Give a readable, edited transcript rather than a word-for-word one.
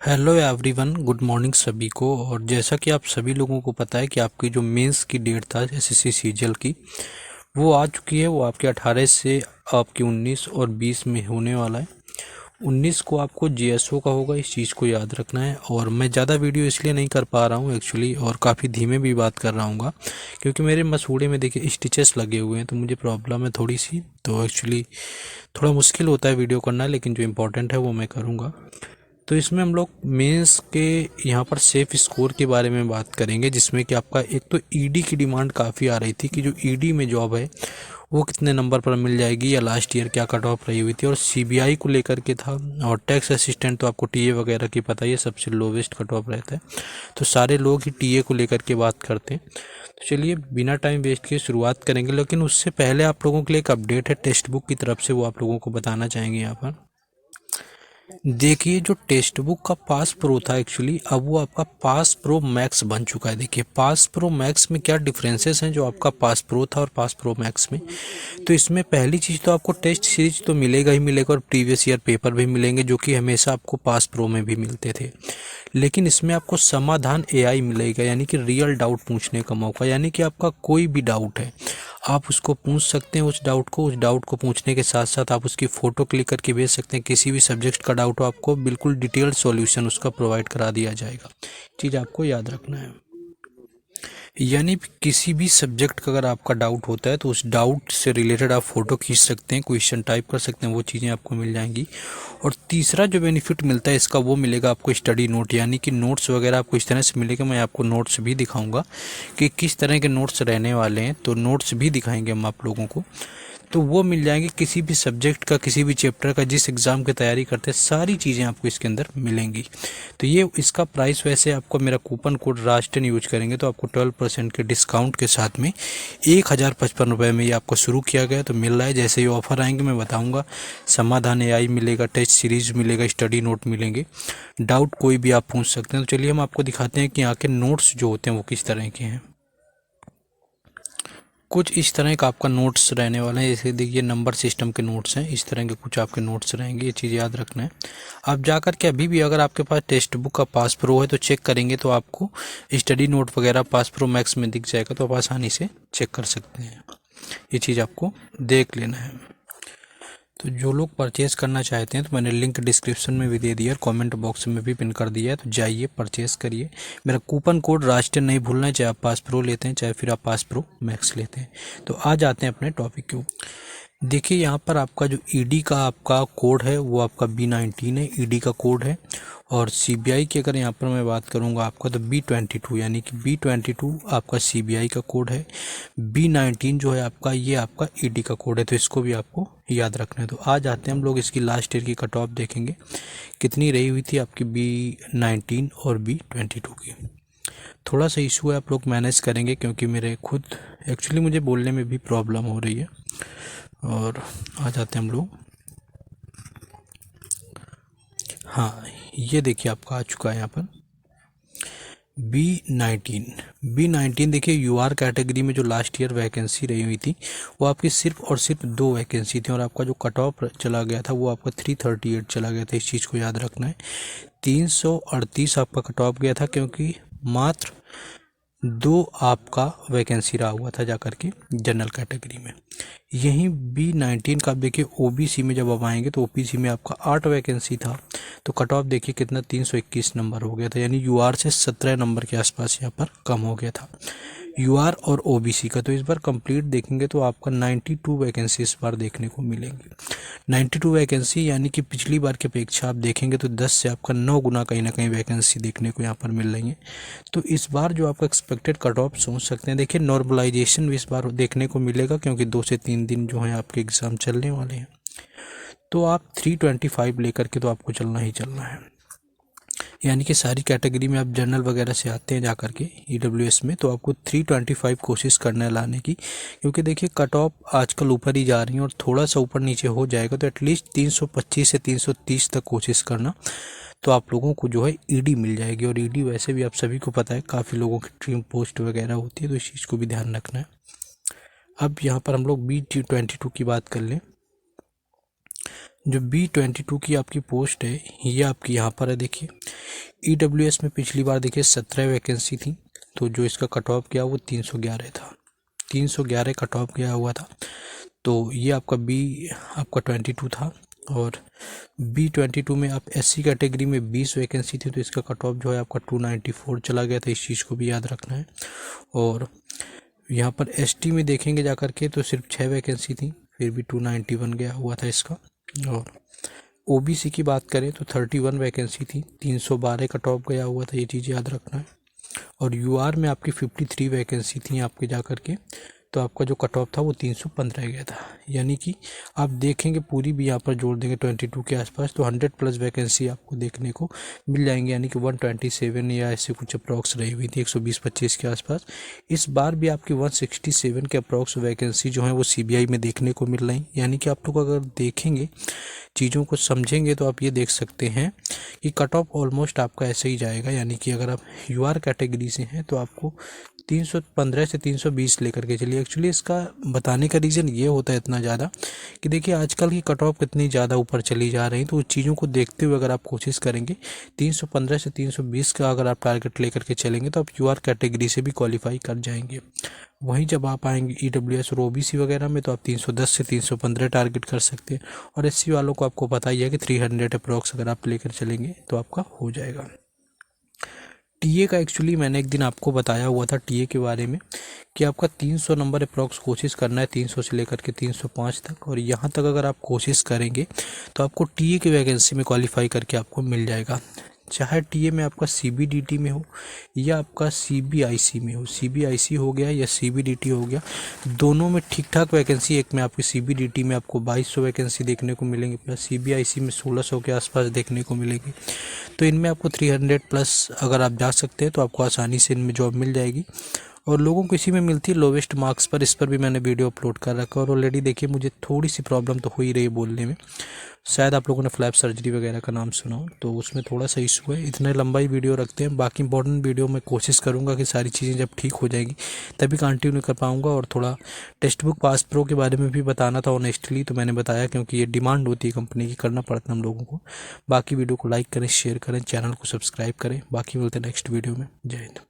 Hello everyone, good morning सभी को। और जैसा कि आप सभी लोगों को पता है कि आपकी जो मेंस की डेट था एसएससी सीजीएल की, वो आ चुकी है। वो आपके 18 से आपकी 19 और 20 में होने वाला है। 19 को आपको जीएसओ का होगा, इस चीज़ को याद रखना है। और मैं ज़्यादा वीडियो इसलिए नहीं कर पा रहा हूँ एक्चुअली, और काफ़ी धीमे भी बात कर रहा हूँ क्योंकि मेरे मसूड़े में देखिए स्टिचेस लगे हुए हैं, तो मुझे प्रॉब्लम है थोड़ी सी। तो एक्चुअली थोड़ा मुश्किल होता है वीडियो करना, लेकिन जो इम्पोर्टेंट है वो मैं करूँगा। तो इसमें हम लोग मेंस के यहाँ पर सेफ स्कोर के बारे में बात करेंगे, जिसमें कि आपका एक तो ईडी की डिमांड काफ़ी आ रही थी कि जो ईडी में जॉब है वो कितने नंबर पर मिल जाएगी, या लास्ट ईयर क्या कट ऑफ रही हुई थी। और सीबीआई को लेकर के था। और टैक्स असिस्टेंट तो आपको टीए वगैरह की पता ही है, सबसे लोवेस्ट कट ऑफ रहता है। तो सारे लोग ही टीए को लेकर के बात करते हैं। तो चलिए बिना टाइम वेस्ट किए शुरुआत करेंगे, लेकिन उससे पहले आप लोगों के लिए एक अपडेट है टेक्स्ट बुक की तरफ से, वो आप लोगों को बताना चाहेंगे यहाँ पर। देखिए, जो टेक्स्ट बुक का पास प्रो था एक्चुअली, अब वो आपका पास प्रो मैक्स बन चुका है। देखिए पास प्रो मैक्स में क्या डिफरेंसेस हैं जो आपका पास प्रो था और पास प्रो मैक्स में। तो इसमें पहली चीज़ तो आपको टेस्ट सीरीज तो मिलेगा ही मिलेगा, और प्रीवियस ईयर पेपर भी मिलेंगे, जो कि हमेशा आपको पास प्रो में भी मिलते थे। लेकिन इसमें आपको समाधान एआई मिलेगा, यानी कि रियल डाउट पूछने का मौका। यानी कि आपका कोई भी डाउट है आप उसको पूछ सकते हैं। उस डाउट को पूछने के साथ साथ आप उसकी फ़ोटो क्लिक करके भेज सकते हैं। किसी भी सब्जेक्ट का डाउट हो, आपको बिल्कुल डिटेल्ड सॉल्यूशन उसका प्रोवाइड करा दिया जाएगा। चीज़ आपको याद रखना है। यानी किसी भी सब्जेक्ट का अगर आपका डाउट होता है तो उस डाउट से रिलेटेड आप फोटो खींच सकते हैं, क्वेश्चन टाइप कर सकते हैं, वो चीज़ें आपको मिल जाएंगी। और तीसरा जो बेनिफिट मिलता है इसका, वो मिलेगा आपको स्टडी नोट, यानी कि नोट्स वगैरह आपको इस तरह से मिलेगा। मैं आपको नोट्स भी दिखाऊंगा कि किस तरह के नोट्स रहने वाले हैं, तो नोट्स भी दिखाएंगे हम आप लोगों को। तो वो मिल जाएंगे किसी भी सब्जेक्ट का, किसी भी चैप्टर का, जिस एग्ज़ाम की तैयारी करते हैं, सारी चीज़ें आपको इसके अंदर मिलेंगी। तो ये इसका प्राइस, वैसे आपको मेरा कूपन कोड राष्ट्रन यूज करेंगे तो आपको 12% के डिस्काउंट के साथ में 1055 रुपये में ये आपको शुरू किया गया तो मिल रहा है। जैसे ये ऑफर आएंगे मैं बताऊंगा। समाधान एआई मिलेगा, टेस्ट सीरीज मिलेगा, स्टडी नोट मिलेंगे, डाउट कोई भी आप पूछ सकते हैं। तो चलिए हम आपको दिखाते हैं कि यहाँ के नोट्स जो होते हैं वो किस तरह के हैं। कुछ इस तरह का आपका नोट्स रहने वाला है। जैसे देखिए नंबर सिस्टम के नोट्स हैं, इस तरह के कुछ आपके नोट्स रहेंगे। ये चीज़ याद रखना है। आप जाकर के अभी भी अगर आपके पास टेक्स्ट बुक का पास प्रो है तो चेक करेंगे तो आपको स्टडी नोट वगैरह पास प्रो मैक्स में दिख जाएगा, तो आप आसानी से चेक कर सकते हैं। ये चीज़ आपको देख लेना है। तो जो लोग परचेज़ करना चाहते हैं तो मैंने लिंक डिस्क्रिप्शन में भी दे दिया है, कमेंट बॉक्स में भी पिन कर दिया है, तो जाइए परचेज़ करिए। मेरा कूपन कोड राष्ट्रीय नहीं भूलना है, चाहे आप पास प्रो लेते हैं चाहे फिर आप पास प्रो मैक्स लेते हैं। तो आ जाते हैं अपने टॉपिक के ऊपर। देखिए यहाँ पर आपका जो ईडी का आपका कोड है वो आपका B19 है, ईडी का कोड है। और सीबीआई की अगर यहाँ पर मैं बात करूँगा आपका, तो B22, यानी कि B22 आपका सीबीआई का कोड है। B19 जो है आपका, ये आपका ईडी का कोड है, तो इसको भी आपको याद रखना है। तो आ जाते हैं हम लोग इसकी लास्ट ईयर की कट ऑफ देखेंगे कितनी रही हुई थी आपकी B19 और B22 की। थोड़ा सा इशू है, आप लोग मैनेज करेंगे क्योंकि मेरे खुद एक्चुअली मुझे बोलने में भी प्रॉब्लम हो रही है। और आ जाते हैं हम लोग। हाँ, ये देखिए आपका आ चुका है यहाँ पर B19। देखिए यूआर कैटेगरी में जो लास्ट ईयर वैकेंसी रही हुई थी वो आपकी सिर्फ और सिर्फ 2 वैकेंसी थी, और आपका जो कट ऑफ चला गया था वो आपका 338 चला गया था। इस चीज़ को याद रखना है। 338 आपका कट ऑफ गया था, क्योंकि मात्र 2 आपका वैकेंसी रहा हुआ था जाकर के जनरल कैटेगरी में। यहीं B19 का आप देखिए ओबीसी में जब आप आएंगे तो ओबीसी में आपका 8 वैकेंसी था, तो कट ऑफ देखिए कितना 321 नंबर हो गया था, यानी यूआर से 17 नंबर के आसपास यहाँ पर कम हो गया था यूआर और ओबीसी का। तो इस बार कंप्लीट देखेंगे तो आपका 92 वैकेंसी इस बार देखने को मिलेंगी। 92 वैकेंसी, यानी कि पिछली बार की अपेक्षा आप देखेंगे तो 10 से आपका 9 गुना कहीं ना कहीं वैकेंसी देखने को यहाँ पर मिल रही है। तो इस बार जो आपका एक्सपेक्टेड कट ऑफ सोच सकते हैं, देखिए नॉर्मलाइजेशन भी इस बार देखने को मिलेगा, क्योंकि 2 से 3 दिन जो है आपके एग्ज़ाम चलने वाले हैं। तो आप 325 लेकर के तो आपको चलना ही चलना है। यानी कि सारी कैटेगरी में आप जनरल वगैरह से आते हैं जाकर के ईडब्ल्यूएस में, तो आपको 325 कोशिश करना है लाने की, क्योंकि देखिए कट ऑफ आजकल ऊपर ही जा रही है, और थोड़ा सा ऊपर नीचे हो जाएगा तो एटलीस्ट 325 से 330 तक कोशिश करना। तो आप लोगों को जो है ईडी मिल जाएगी। और ईडी वैसे भी आप सभी को पता है काफ़ी लोगों की ड्रीम पोस्ट वगैरह होती है, तो इस चीज़ को भी ध्यान रखना है। अब यहाँ पर हम लोग B22 की बात कर लें। जो B22 की आपकी पोस्ट है ये आपकी यहाँ पर है। देखिए EWS में पिछली बार देखिए 17 वैकेंसी थी, तो जो इसका कट ऑफ गया वो 311 था, 311 कट ऑफ गया हुआ था। तो ये आपका आपका 22 था, और B22 में आप SC कैटेगरी में 20 वैकेंसी थी, तो इसका कट ऑफ जो है आपका 294 चला गया था, इस चीज़ को भी याद रखना है। और यहाँ पर ST में देखेंगे जा कर के तो सिर्फ 6 वैकेंसी थी, फिर भी 291 गया हुआ था इसका। और OBC की बात करें तो 31 वैकेंसी थी, 312 कट ऑफ गया हुआ था, ये चीज़ याद रखना है। और UR में आपकी 53 वैकेंसी थी आपके जा कर के, तो आपका जो कट ऑफ था वो 315 गया था। यानी कि आप देखेंगे पूरी भी यहाँ पर जोड़ देंगे 22 के आसपास, तो 100 प्लस वैकेंसी आपको देखने को मिल जाएंगे, यानी कि 127 या ऐसे कुछ अप्रॉक्स रही हुई थी, 120-25 के आसपास। इस बार भी आपकी 167 के अप्रॉक्स वैकेंसी जो है वो CBI में देखने को मिल रही, यानी कि आप लोग अगर देखेंगे चीज़ों को समझेंगे तो आप ये देख सकते हैं कि कट ऑफ ऑलमोस्ट आपका ऐसे ही जाएगा। यानी कि अगर आप UR कैटेगरी से हैं तो आपको 315 से 320 लेकर के चलिए। एक्चुअली इसका बताने का रीज़न ये होता है इतना ज़्यादा कि देखिए आजकल की कट ऑफ कितनी ज़्यादा ऊपर चली जा रही है, तो उस चीज़ों को देखते हुए अगर आप कोशिश करेंगे 315 से 320 का अगर आप टारगेट लेकर के चलेंगे तो आप UR कैटेगरी से भी क्वालिफाई कर जाएंगे। वहीं जब आप आएंगे EWS और OBC वगैरह में तो आप 310 से 315 टारगेट कर सकते हैं। और SC वालों को आपको पता ही है कि 300 अप्रॉक्स अगर आप लेकर चलेंगे तो आपका हो जाएगा। TA का एक्चुअली मैंने एक दिन आपको बताया हुआ था TA के बारे में कि आपका 300 नंबर अप्रॉक्स कोशिश करना है, 300 से लेकर के 305 तक। और यहाँ तक अगर आप कोशिश करेंगे तो आपको TA की वैकेंसी में क्वालिफाई करके आपको मिल जाएगा। चाहे TA में आपका CBDT में हो या आपका CBIC में हो, CBIC हो गया या CBDT हो गया, दोनों में ठीक ठाक वैकेंसी। एक में आपकी CBDT में आपको 2200 वैकेंसी देखने को मिलेंगी, प्लस CBIC में 1600 के आसपास देखने को मिलेगी। तो इनमें आपको 300 प्लस अगर आप जा सकते हैं तो आपको आसानी से इनमें जॉब मिल जाएगी। और लोगों को इसी में मिलती है लोवेस्ट मार्क्स पर। इस पर भी मैंने वीडियो अपलोड कर रखा है। और ऑलरेडी देखिए मुझे थोड़ी सी प्रॉब्लम तो हो ही रही है बोलने में, शायद आप लोगों ने फ्लैप सर्जरी वगैरह का नाम सुना हो, तो उसमें थोड़ा सा इशू है। इतने लंबा ही वीडियो रखते हैं, बाकी इंपॉर्टेंट वीडियो मैं कोशिश करूँगा कि सारी चीज़ें जब ठीक हो जाएगी तभी कंटिन्यू कर पाऊँगा। और थोड़ा टेक्स्ट बुक पास प्रो के बारे में भी बताना था ऑनेस्टली, तो मैंने बताया क्योंकि ये डिमांड होती है कंपनी की, करना पड़ता है हम लोगों को। बाकी वीडियो को लाइक करें, शेयर करें, चैनल को सब्सक्राइब करें। बाकी मिलते हैं नेक्स्ट वीडियो में। जय हिंद।